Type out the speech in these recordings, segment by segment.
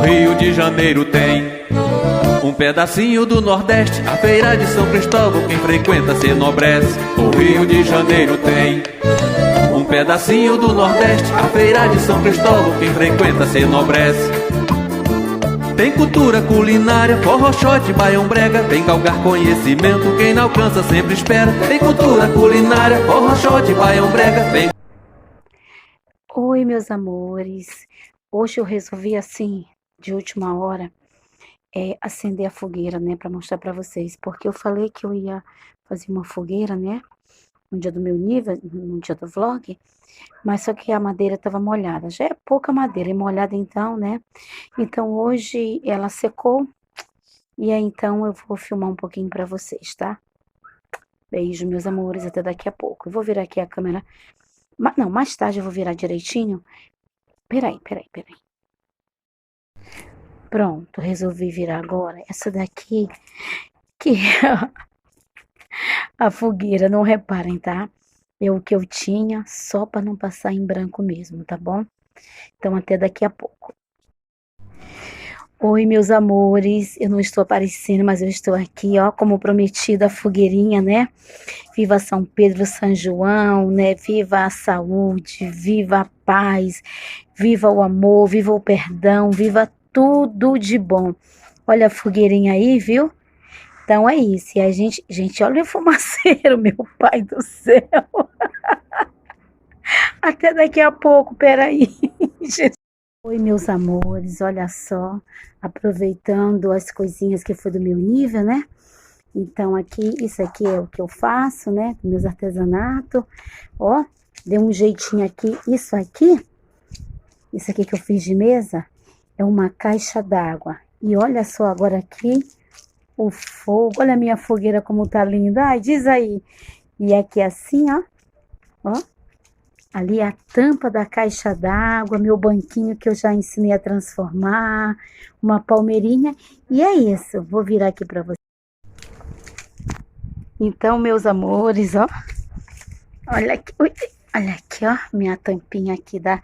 Rio de Janeiro tem um pedacinho do Nordeste, a feira de São Cristóvão, quem frequenta se enobrece. O Rio de Janeiro tem um pedacinho do Nordeste, a feira de São Cristóvão, quem frequenta se enobrece. Tem cultura culinária, forró, shot, baião, brega. Tem galgar conhecimento, quem não alcança sempre espera. Tem cultura culinária, forró, shot, baião, brega. Tem... Oi, meus amores. Hoje eu resolvi, assim, de última hora, acender a fogueira, né, para mostrar para vocês. Porque eu falei que eu ia fazer uma fogueira, né, no dia do meu nível, no dia do vlog. Mas só que a madeira estava molhada. Já é pouca madeira, é molhada então, né? Então hoje ela secou. E aí então eu vou filmar um pouquinho para vocês, tá? Beijo, meus amores, até daqui a pouco. Eu vou virar aqui a câmera. Não, mais tarde eu vou virar direitinho. Peraí. Pronto, resolvi virar agora. Essa daqui, que é a fogueira, não reparem, tá? É o que eu tinha, só para não passar em branco mesmo, tá bom? Então, até daqui a pouco. Oi, meus amores, eu não estou aparecendo, mas eu estou aqui, ó, como prometida, a fogueirinha, né? Viva São Pedro, São João, né? Viva a saúde, viva a paz, viva o amor, viva o perdão, viva tudo de bom. Olha a fogueirinha aí, viu? Então é isso. E a gente, olha o fumaceiro, meu pai do céu. Até daqui a pouco, peraí. Oi, meus amores, olha só, aproveitando as coisinhas que foi do meu nível, né? Então aqui, isso aqui é o que eu faço, né? Meus artesanatos, ó, dei um jeitinho aqui. Isso aqui que eu fiz de mesa, é uma caixa d'água. E olha só agora aqui, o fogo, olha a minha fogueira como tá linda. Ai, diz aí. E aqui assim, ó. Ali a tampa da caixa d'água, meu banquinho que eu já ensinei a transformar, uma palmeirinha. E é isso, vou virar aqui pra vocês. Então, meus amores, ó. Olha aqui, ó, minha tampinha aqui da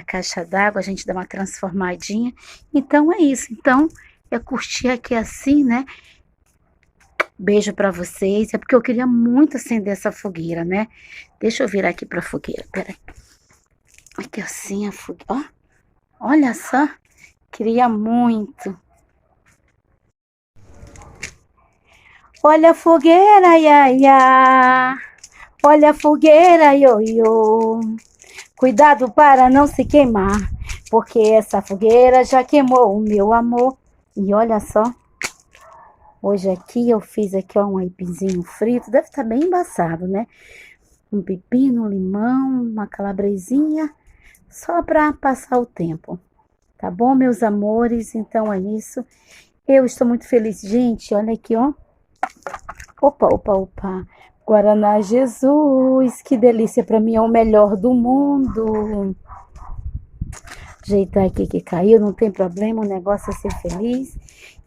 caixa d'água. A gente dá uma transformadinha. Então, é isso. Então, é curtir aqui assim, né? Beijo pra vocês. É porque eu queria muito acender essa fogueira, né? Deixa eu virar aqui pra fogueira. Peraí. Aqui assim a fogueira. Ó. Olha só. Queria muito. Olha a fogueira, ia, ia. Olha a fogueira, ioiô. Cuidado para não se queimar. Porque essa fogueira já queimou o meu amor. E olha só. Hoje aqui eu fiz aqui, ó, um aipinzinho frito. Deve estar bem embaçado, né? Um pepino, um limão, uma calabresinha. Só para passar o tempo. Tá bom, meus amores? Então é isso. Eu estou muito feliz. Gente, olha aqui, ó. Opa. Guaraná Jesus. Que delícia. Para mim é o melhor do mundo. Ajeitar aqui que caiu. Não tem problema. O negócio é ser feliz.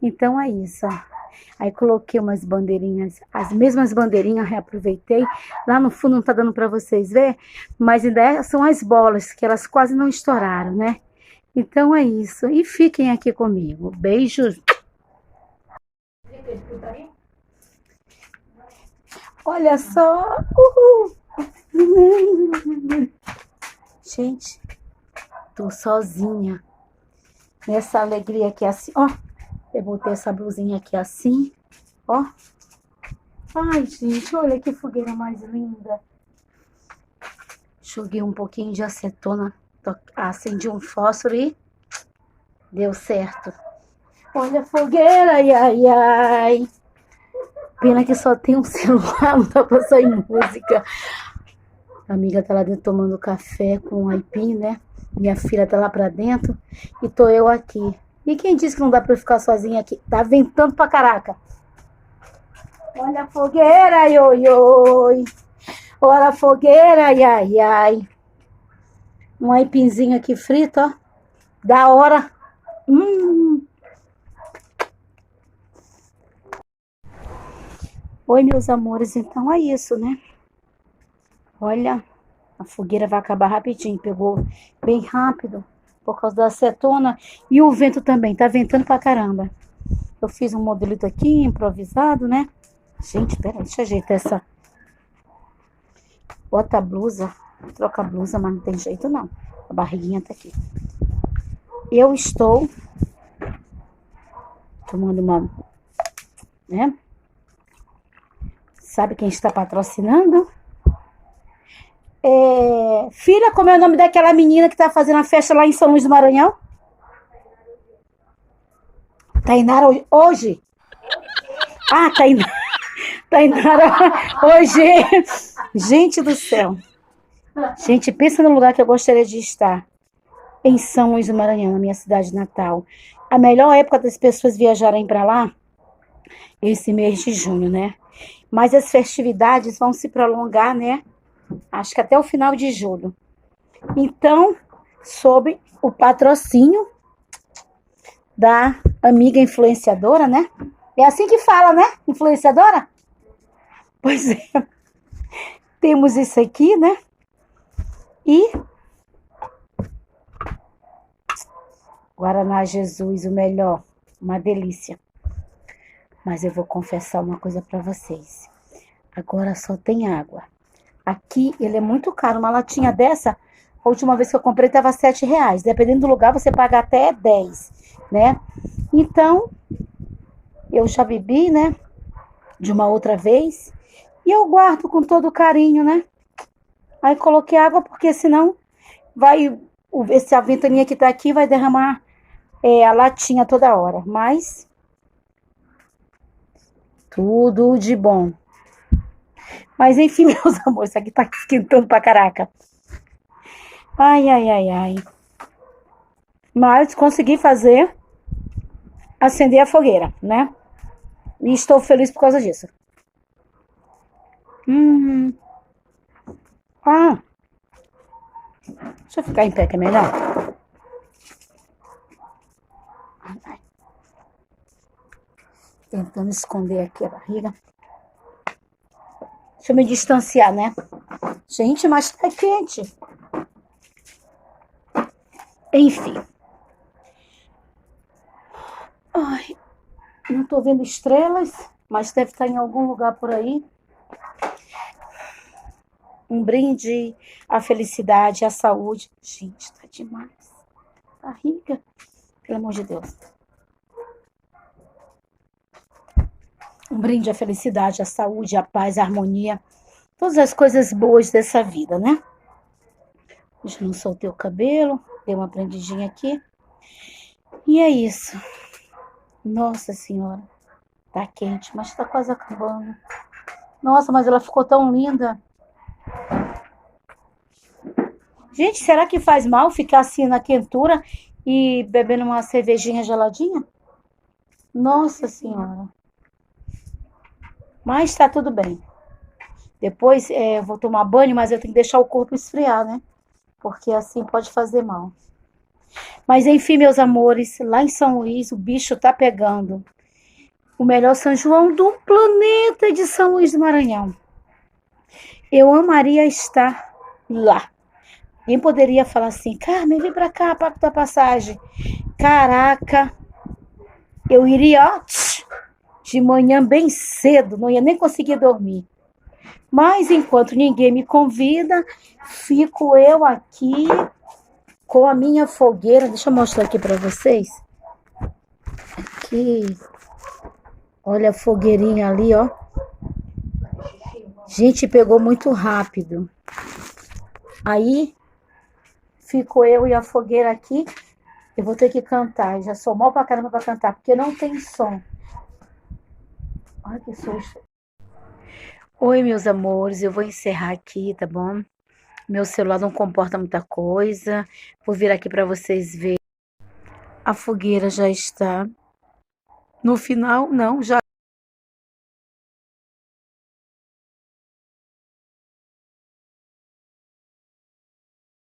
Então é isso, ó. Aí coloquei umas bandeirinhas, as mesmas bandeirinhas, reaproveitei. Lá no fundo não tá dando para vocês ver, mas ainda são as bolas, que elas quase não estouraram, né? Então é isso. E fiquem aqui comigo. Beijos. Olha só. Gente, tô sozinha. Nessa alegria aqui assim, ó. Eu botei essa blusinha aqui assim, ó. Ai, gente, olha que fogueira mais linda. Joguei um pouquinho de acetona, acendi um fósforo e deu certo. Olha a fogueira, ai. Pena que só tem um celular, não dá pra sair música. A amiga tá lá dentro tomando café com aipim, né? Minha filha tá lá pra dentro e tô eu aqui. E quem disse que não dá pra eu ficar sozinha aqui? Tá ventando pra caraca. Olha a fogueira, oi. Olha a fogueira, ai. Um aipinzinho aqui frito, ó. Da hora. Oi, meus amores. Então é isso, né? Olha, a fogueira vai acabar rapidinho. Pegou bem rápido. por causa da acetona. E o vento também, tá ventando pra caramba. Eu fiz um modelito aqui, improvisado, né? Gente, peraí, deixa eu ajeitar essa... Bota a blusa, troca a blusa, mas não tem jeito não. A barriguinha tá aqui. Eu estou tomando uma... né? Sabe quem está patrocinando? Filha, como é o nome daquela menina que tá fazendo a festa lá em São Luís do Maranhão? Tainara hoje? Ah, Tainara hoje. Gente do céu. Gente, pensa no lugar que eu gostaria de estar. Em São Luís do Maranhão, na minha cidade natal. A melhor época das pessoas viajarem para lá, esse mês de junho, né? Mas as festividades vão se prolongar, né? Acho que até o final de julho. Então, sob o patrocínio da amiga influenciadora, né? É assim que fala, né? Influenciadora? Pois é. Temos isso aqui, né? E Guaraná Jesus, o melhor. Uma delícia. Mas eu vou confessar uma coisa para vocês. Agora só tem água. Aqui ele é muito caro. Uma latinha dessa, a última vez que eu comprei estava R$7. Dependendo do lugar, você paga até 10, né? Então, eu já bebi, né? De uma outra vez. E eu guardo com todo carinho, né? Aí coloquei água, porque senão vai... Essa ventaninha que tá aqui vai derramar a latinha toda hora. Mas... tudo de bom. Mas enfim, meus amores, isso aqui tá esquentando pra caraca. Ai, ai, ai, ai. Mas consegui acender a fogueira, né? E estou feliz por causa disso. Ah. Deixa eu ficar em pé que é melhor. Ai. Tentando esconder aqui a barriga. Deixa eu me distanciar, né? Gente, mas tá quente. Enfim. Ai, não tô vendo estrelas, mas deve estar em algum lugar por aí. Um brinde à felicidade, à saúde. Gente, tá demais. Barriga. Pelo amor de Deus. Um brinde à felicidade, à saúde, à paz, à harmonia. Todas as coisas boas dessa vida, né? Já não soltei o cabelo. Dei uma prendidinha aqui. E é isso. Nossa Senhora. Tá quente, mas tá quase acabando. Nossa, mas ela ficou tão linda. Gente, será que faz mal ficar assim na quentura e bebendo uma cervejinha geladinha? Nossa Senhora. Mas tá tudo bem. Depois eu vou tomar banho, mas eu tenho que deixar o corpo esfriar, né? Porque assim pode fazer mal. Mas enfim, meus amores, lá em São Luís o bicho tá pegando. O melhor São João do planeta de São Luís do Maranhão. Eu amaria estar lá. Quem poderia falar assim, Carmen, vem pra cá, paga tua passagem. Caraca, eu iria, ó, de manhã bem cedo, não ia nem conseguir dormir. Mas enquanto ninguém me convida, fico eu aqui com a minha fogueira. Deixa eu mostrar aqui para vocês. Aqui. Olha a fogueirinha ali, ó. Gente, pegou muito rápido. Aí, fico eu e a fogueira aqui. Eu vou ter que cantar. Eu já sou mal pra caramba pra cantar, porque não tem som. Olha que susto. Oi, meus amores. Eu vou encerrar aqui, tá bom? Meu celular não comporta muita coisa. Vou vir aqui pra vocês verem. A fogueira já está no final. Não, já